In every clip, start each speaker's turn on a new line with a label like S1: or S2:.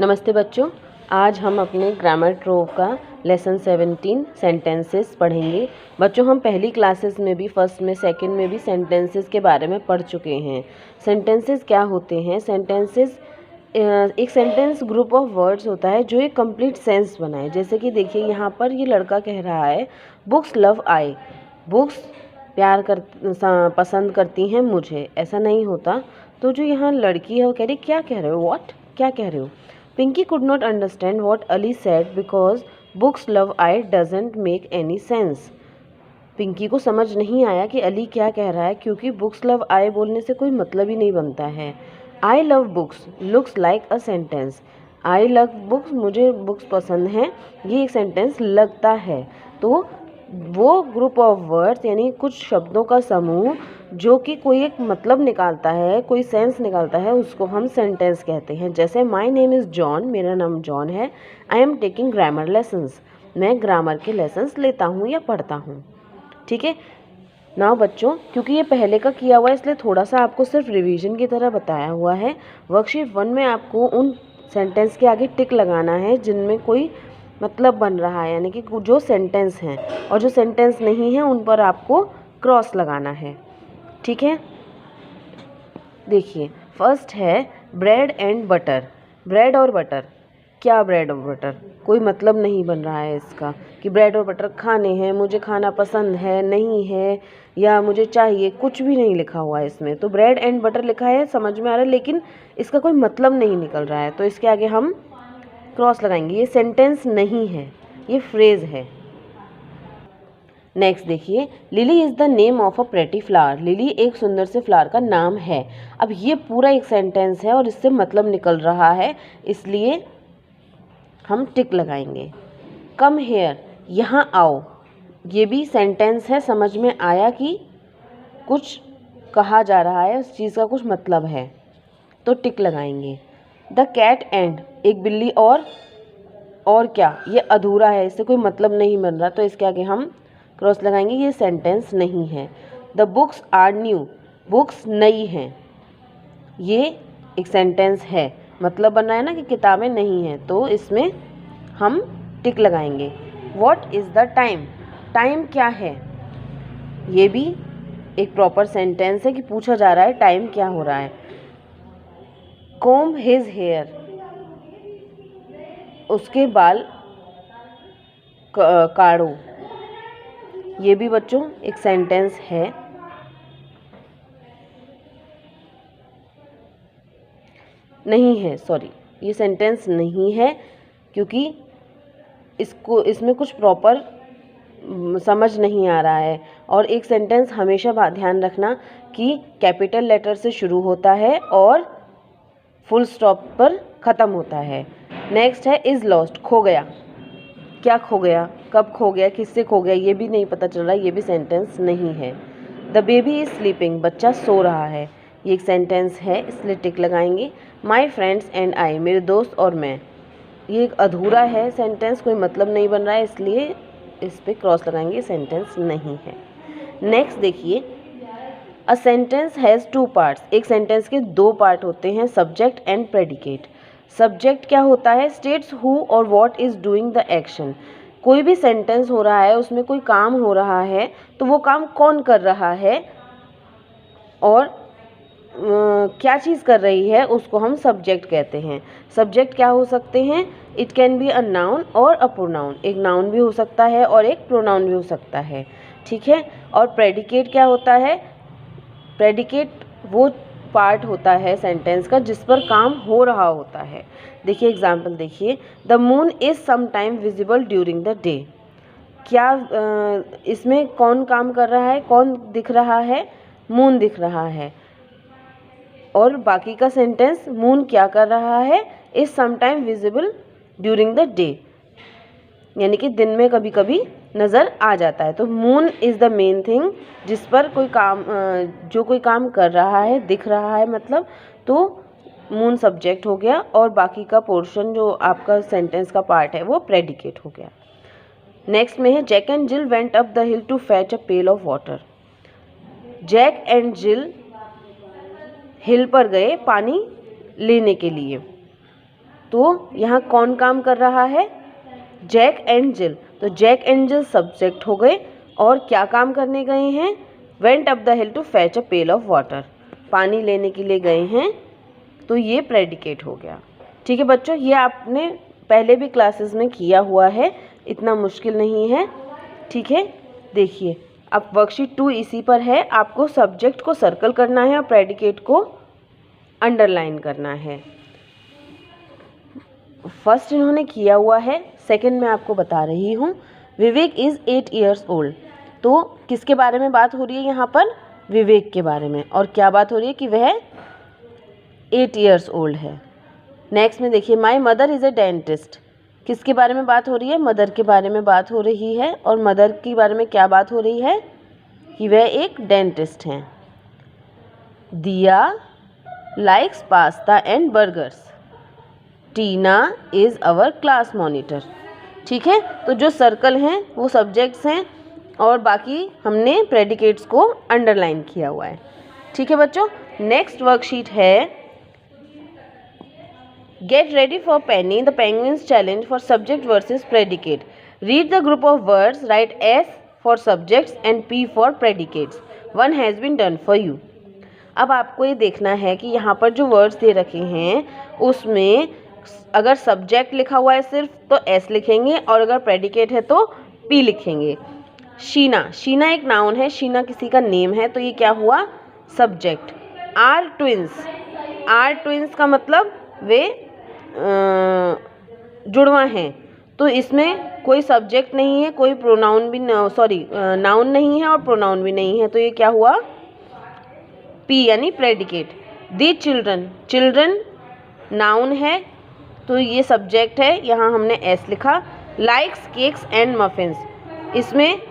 S1: नमस्ते बच्चों, आज हम अपने ग्रामर ट्रोव का लेसन 17 सेंटेंसेस पढ़ेंगे। बच्चों, हम पहली क्लासेस में भी, फर्स्ट में, सेकंड में भी सेंटेंसेस के बारे में पढ़ चुके हैं। सेंटेंसेस क्या होते हैं? सेंटेंसेस एक सेंटेंस ग्रुप ऑफ वर्ड्स होता है जो एक कंप्लीट सेंस बनाए। जैसे कि देखिए, यहाँ पर ये लड़का कह रहा है बुक्स लव आई, बुक्स पसंद करती हैं मुझे। ऐसा नहीं होता। तो जो यहाँ लड़की है वो कह रही, क्या कह रहे हो? व्हाट? क्या कह रहे हो? Pinky could not understand what Ali said because books love I doesn't make any sense. Pinky को समझ नहीं आया कि अली क्या कह रहा है, क्योंकि बुक्स लव आई बोलने से कोई मतलब ही नहीं बनता है। I love books looks like a sentence. I love books, मुझे बुक्स पसंद हैं, ये एक सेंटेंस लगता है। तो वो ग्रुप ऑफ वर्ड्स यानी कुछ शब्दों का समूह जो कि कोई एक मतलब निकालता है, कोई सेंस निकालता है, उसको हम सेंटेंस कहते हैं। जैसे माय नेम इज़ जॉन, मेरा नाम जॉन है। I am taking grammar lessons, मैं ग्रामर के लेसन्स लेता हूँ या पढ़ता हूँ। ठीक है ना बच्चों, क्योंकि ये पहले का किया हुआ है इसलिए थोड़ा सा आपको सिर्फ रिवीजन की तरह बताया हुआ है। वर्कशीट 1 में आपको उन सेंटेंस के आगे टिक लगाना है जिनमें कोई मतलब बन रहा है, यानी कि जो सेंटेंस हैं, और जो सेंटेंस नहीं है उन पर आपको क्रॉस लगाना है। ठीक है, देखिए फर्स्ट है ब्रेड एंड बटर। ब्रेड और बटर, क्या ब्रेड और बटर? कोई मतलब नहीं बन रहा है इसका कि ब्रेड और बटर खाने हैं, मुझे खाना पसंद है, नहीं है, या मुझे चाहिए, कुछ भी नहीं लिखा हुआ है इसमें। तो ब्रेड एंड बटर लिखा है, समझ में आ रहा है, लेकिन इसका कोई मतलब नहीं निकल रहा है, तो इसके आगे हम क्रॉस लगाएंगे। ये सेंटेंस नहीं है, ये फ्रेज है। नेक्स्ट देखिए, lily is the name of a pretty flower. Lily एक सुंदर से फ्लावर का नाम है। अब ये पूरा एक सेंटेंस है और इससे मतलब निकल रहा है, इसलिए हम टिक लगाएंगे। कम हेयर, यहाँ आओ, ये भी सेंटेंस है, समझ में आया कि कुछ कहा जा रहा है, उस चीज़ का कुछ मतलब है, तो टिक लगाएंगे। द कैट एंड, एक बिल्ली और क्या, ये अधूरा है, इससे कोई मतलब नहीं बन रहा, तो इसके आगे हम क्रॉस लगाएंगे, ये सेंटेंस नहीं है। The books are new, books नई हैं, ये एक सेंटेंस है, मतलब बन रहा है ना कि किताबें नहीं हैं, तो इसमें हम टिक लगाएंगे। What is the time, time क्या है, ये भी एक प्रॉपर सेंटेंस है कि पूछा जा रहा है टाइम क्या हो रहा है। कॉम्ब हिज हेयर, उसके बाल काढ़ो, ये भी बच्चों एक सेंटेंस है। नहीं है, सॉरी, ये सेंटेंस नहीं है, क्योंकि इसमें कुछ प्रॉपर समझ नहीं आ रहा है। और एक सेंटेंस हमेशा ध्यान रखना कि कैपिटल लेटर से शुरू होता है और फुल स्टॉप पर ख़त्म होता है। नेक्स्ट है इज़ लॉस्ट, खो गया। क्या खो गया, कब खो गया, किससे खो गया, ये भी नहीं पता चल रहा, ये भी सेंटेंस नहीं है। द बेबी इज़ स्लीपिंग, बच्चा सो रहा है, ये एक सेंटेंस है, इसलिए टिक लगाएंगे। माई फ्रेंड्स एंड आई, मेरे दोस्त और मैं, ये एक अधूरा है सेंटेंस, कोई मतलब नहीं बन रहा है, इसलिए इस पर क्रॉस लगाएंगे, सेंटेंस नहीं है। नेक्स्ट देखिए, अ सेंटेंस हैज़ 2 पार्ट्स, एक सेंटेंस के 2 पार्ट होते हैं, सब्जेक्ट एंड प्रेडिकेट। सब्जेक्ट क्या होता है? स्टेट्स हु और what is doing the action. कोई भी सेंटेंस हो रहा है, उसमें कोई काम हो रहा है, तो वो काम कौन कर रहा है और क्या चीज़ कर रही है, उसको हम सब्जेक्ट कहते हैं। सब्जेक्ट क्या हो सकते हैं? It can be a noun और अ प्रोनाउन, एक नाउन भी हो सकता है और एक प्रोनाउन भी हो सकता है। ठीक है, और प्रेडिकेट क्या होता है? प्रेडिकेट वो पार्ट होता है सेंटेंस का जिस पर काम हो रहा होता है। देखिए एग्जाम्पल देखिए, the moon is sometime visible during the day. क्या इसमें कौन काम कर रहा है, कौन दिख रहा है? मून दिख रहा है। और बाकी का सेंटेंस, मून क्या कर रहा है? Is sometime visible during the day, यानी कि दिन में कभी कभी नज़र आ जाता है। तो moon is the main thing जिस पर कोई काम, जो कोई काम कर रहा है, दिख रहा है मतलब, तो मून सब्जेक्ट हो गया, और बाकी का पोर्शन जो आपका सेंटेंस का पार्ट है वो प्रेडिकेट हो गया। नेक्स्ट में है Jack and Jill went up the hill to fetch a pail of water. Jack and Jill hill पर गए पानी लेने के लिए। तो यहाँ कौन काम कर रहा है? जैक एंड जिल। तो जैक एंड जिल सब्जेक्ट हो गए और क्या काम करने गए हैं? Went up the hill to fetch a pail of water. पानी लेने के लिए गए हैं, तो ये प्रेडिकेट हो गया। ठीक है बच्चों, ये आपने पहले भी क्लासेस में किया हुआ है, इतना मुश्किल नहीं है। ठीक है, देखिए अब वर्कशीट 2 इसी पर है। आपको सब्जेक्ट को सर्कल करना है और प्रेडिकेट को अंडरलाइन करना है। फर्स्ट इन्होंने किया हुआ है, सेकंड मैं आपको बता रही हूँ। विवेक इज़ 8 years old। तो किसके बारे में बात हो रही है यहाँ पर? विवेक के बारे में। और क्या बात हो रही है कि वह 8 years old है। नेक्स्ट में देखिए, my mother is a dentist. किसके बारे में बात हो रही है? मदर के बारे में बात हो रही है। और मदर के बारे में क्या बात हो रही है? कि वह एक डेंटिस्ट हैं। दिया likes pasta and burgers. Tina is our class monitor. ठीक है, तो जो सर्कल हैं वो सब्जेक्ट्स हैं और बाकी हमने प्रेडिकेट्स को अंडरलाइन किया हुआ है। ठीक है बच्चों, नेक्स्ट वर्कशीट है get ready for Penny the penguins challenge for subject versus predicate. Read the group of words, write S for subjects and P for predicates. One has been done for you. अब आपको ये देखना है कि यहाँ पर जो वर्ड्स दे रखे हैं उसमें अगर सब्जेक्ट लिखा हुआ है सिर्फ तो एस लिखेंगे और अगर प्रेडिकेट है तो पी लिखेंगे। शीना, शीना एक नाउन है, शीना किसी का नेम है, तो ये क्या हुआ? Subject. Are twins, are twins का मतलब वे जुड़वा हैं, तो इसमें कोई सब्जेक्ट नहीं है, कोई प्रोनाउन भी नाउन नहीं है और प्रोनाउन भी नहीं है, तो ये क्या हुआ? पी यानी predicate. The children, children noun है तो ये सब्जेक्ट है, यहाँ हमने एस लिखा। लाइक्स केक्स एंड मफिन्स, इसमें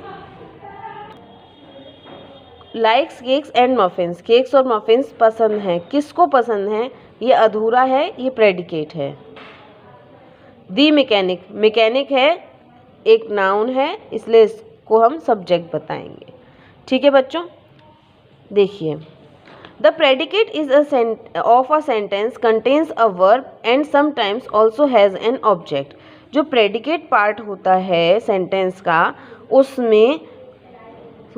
S1: likes cakes and muffins, cakes और मफिन्स पसंद हैं। किसको पसंद हैं? ये अधूरा है, ये प्रेडिकेट है। दी मैकेनिक, मैकेनिक है एक नाउन है, इसलिए इसको हम सब्जेक्ट बताएंगे। ठीक है बच्चों, देखिए the predicate is of a sentence contains a verb and sometimes also has an object. जो प्रेडिकेट पार्ट होता है सेंटेंस का, उसमें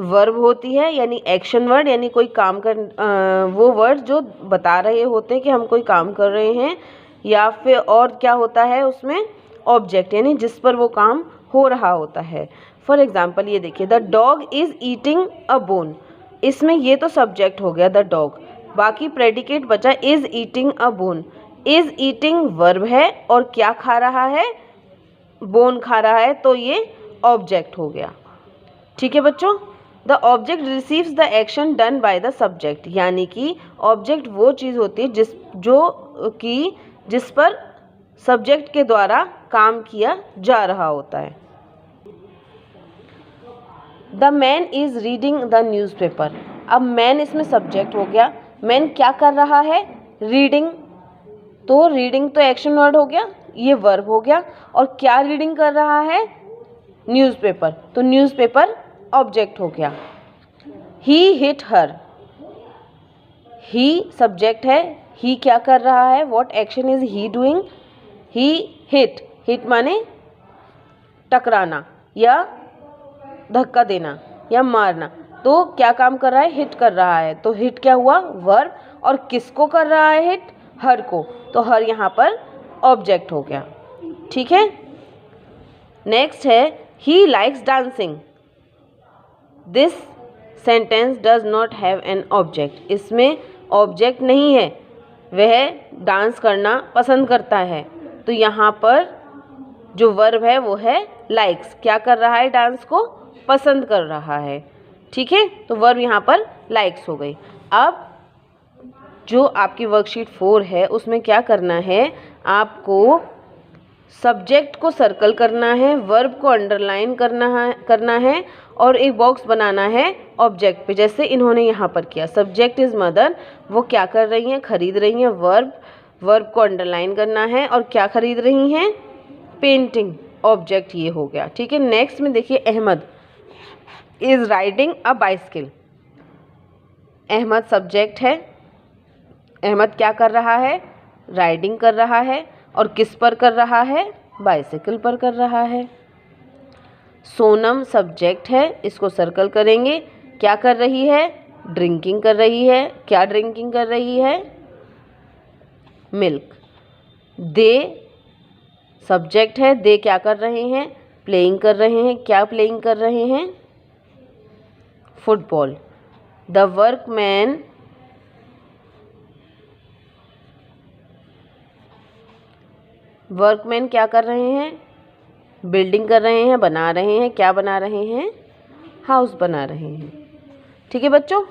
S1: वर्ब होती है यानी एक्शन वर्ड, यानी कोई काम कर वो वर्ड जो बता रहे होते हैं कि हम कोई काम कर रहे हैं, या फिर और क्या होता है उसमें? ऑब्जेक्ट, यानी जिस पर वो काम हो रहा होता है। फॉर एग्जाम्पल ये देखिए, the dog is eating a bone. इसमें ये तो सब्जेक्ट हो गया द डॉग, बाकी प्रेडिकेट बचा is eating a bone. Is eating verb है और क्या खा रहा है? बोन खा रहा है, तो ये ऑब्जेक्ट हो गया। ठीक है बच्चों, the object receives the action done by the subject, यानी कि ऑब्जेक्ट वो चीज़ होती है जिस पर सब्जेक्ट के द्वारा काम किया जा रहा होता है। The man is reading the newspaper. अब मैन इसमें सब्जेक्ट हो गया, मैन क्या कर रहा है? रीडिंग, तो रीडिंग तो एक्शन वर्ड हो गया, ये वर्ब हो गया। और क्या रीडिंग कर रहा है? न्यूज़पेपर, तो न्यूज़पेपर ऑब्जेक्ट हो गया। ही हिट हर, ही सब्जेक्ट है, ही क्या कर रहा है? What action is he doing? He hit, hit माने टकराना या धक्का देना या मारना, तो क्या काम कर रहा है? हिट कर रहा है, तो हिट क्या हुआ? वर्ब। और किसको कर रहा है हिट? हर को, तो हर यहाँ पर ऑब्जेक्ट हो गया। ठीक है, नेक्स्ट है he likes dancing. This sentence does not have an object. इसमें ऑब्जेक्ट नहीं है, वह डांस करना पसंद करता है, तो यहाँ पर जो वर्ब है वो है लाइक्स। क्या कर रहा है? डांस को पसंद कर रहा है। ठीक है, तो वर्ब यहाँ पर लाइक्स हो गई। अब जो आपकी वर्कशीट 4 है उसमें क्या करना है? आपको सब्जेक्ट को सर्कल करना है, वर्ब को अंडरलाइन करना है और एक बॉक्स बनाना है ऑब्जेक्ट पे, जैसे इन्होंने यहाँ पर किया। सब्जेक्ट इज़ मदर, वो क्या कर रही हैं? खरीद रही हैं। वर्ब को अंडरलाइन करना है और क्या खरीद रही हैं? पेंटिंग, ऑब्जेक्ट ये हो गया। ठीक है, नेक्स्ट में देखिए, Ahmad is riding a bicycle. Ahmad subject है, अहमद क्या कर रहा है? राइडिंग कर रहा है। और किस पर कर रहा है? बाइसाइकिल पर कर रहा है। सोनम सब्जेक्ट है, इसको सर्कल करेंगे। क्या कर रही है? ड्रिंकिंग कर रही है। क्या ड्रिंकिंग कर रही है? मिल्क। दे सब्जेक्ट है, दे क्या कर रहे हैं? प्लेइंग कर रहे हैं। क्या प्लेइंग कर रहे हैं? फुटबॉल। द वर्कमैन क्या कर रहे हैं? बिल्डिंग कर रहे हैं, बना रहे हैं। क्या बना रहे हैं? हाउस बना रहे हैं। ठीक है बच्चों।